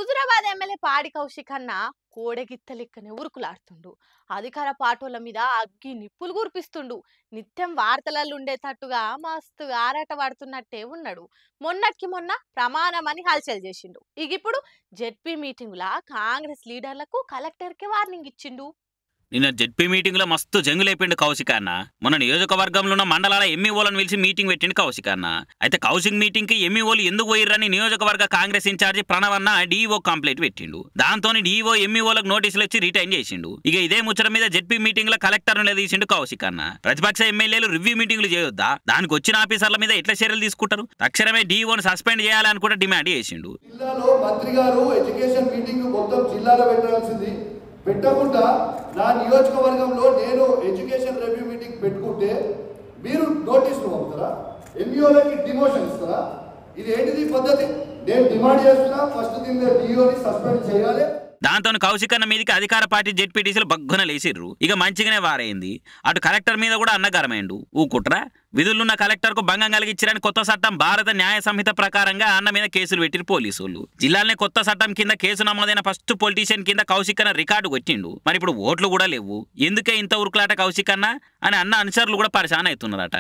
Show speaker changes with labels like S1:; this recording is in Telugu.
S1: హుజురాబాద్ ఎమ్మెల్యే పాడి కౌశిక్ అన్న కోడెగిత్త లెక్కనే ఉరుకులాడుతుండు. అధికార పార్టీల మీద అగ్గి నిప్పులు కురిపిస్తుండు. నిత్యం వార్తలలో ఉండేటట్టుగా మస్తుగా ఆరాట పడుతున్నట్టే ఉన్నాడు. మొన్నటికి మొన్న ప్రమాణమని హల్చల్ చేసిండు. ఇప్పుడు జెడ్పీ మీటింగుల కాంగ్రెస్ లీడర్లకు కలెక్టర్కి వార్నింగ్ ఇచ్చిండు.
S2: నిన్న జెడ్పీ మీటింగ్లో మస్తు జంగులేపిండు కౌశిక్ అన్న. మన నియోజకవర్గంలో ఉన్న మండలాల ఎంఈఓలను పిలిచి మీటింగ్ పెట్టిండు కౌశిక్ అన్న. అయితే కౌశిక్ మీటింగ్ కి ఎంఈఓలు ఎందుకు పోయిర్రని నియోజకవర్గ కాంగ్రెస్ ఇన్ఛార్జి ప్రణవ్ అన్న డీఈఓ కంప్లైంట్ పెట్టిండు. దాంతో డీఈఓ ఎంఈఓలకు నోటీసులు ఇచ్చి రిటైన్ చేసిండు. ఇక ఇదే ముచ్చట మీద జెడ్పీ మీటింగ్ లో కలెక్టర్ నిలదీసిండు కౌశిక్ అన్న. ప్రతిపక్ష ఎమ్మెల్యేలు రివ్యూ మీటింగ్లు చేయొద్దా, దానికి వచ్చిన ఆఫీసర్ల మీద ఎట్లా చర్యలు తీసుకుంటారు, తక్షణమే డీఈఓను సస్పెండ్ చేయాలని కూడా డిమాండ్ చేసిండు.
S3: జిల్లాలో మంత్రి గారు ఎడ్యుకేషన్ మీటింగ్ మొత్తం జిల్లాలో పెట్టాల్సింది పెట్టకుండా నా నియోజకవర్గంలో నేను ఎడ్యుకేషన్ రివ్యూ మీటింగ్ పెట్టుకుంటే మీరు నోటీసులు పంపుతారా, ఎంఈఓలకి డిమోషన్ ఇస్తారా? ఇది ఏంటిది పద్ధతి? నేను డిమాండ్ చేస్తున్నా, ఫస్ట్ దీని డిఓని సస్పెండ్ చేయాలి.
S2: దాంతో కౌశిక్ అన్న మీదకి అధికార పార్టీ జెడ్పీటీసీలు బగ్గున లేచిర్రు. ఇక మంచిగానే వారైంది. అటు కలెక్టర్ మీద కూడా అన్నగరమైండు. ఊకుట్రా, విధులున్న కలెక్టర్ కు భంగం కలిగించారని కొత్త చట్టం భారత న్యాయ సంహిత ప్రకారంగా అన్న మీద కేసులు పెట్టిరు పోలీసులు. జిల్లాలోనే కొత్త చట్టం కింద కేసు నమోదైన ఫస్ట్ పొలిటీషియన్ కింద కౌశిక్ అన్న రికార్డు కొట్టిండు. మరి ఇప్పుడు ఓట్లు కూడా లేవు. ఎందుకే ఇంత ఉరుకులాట కౌశిక్ అన్న అని అన్న అనుచరులు కూడా పరిశాన్ అవుతున్నారట.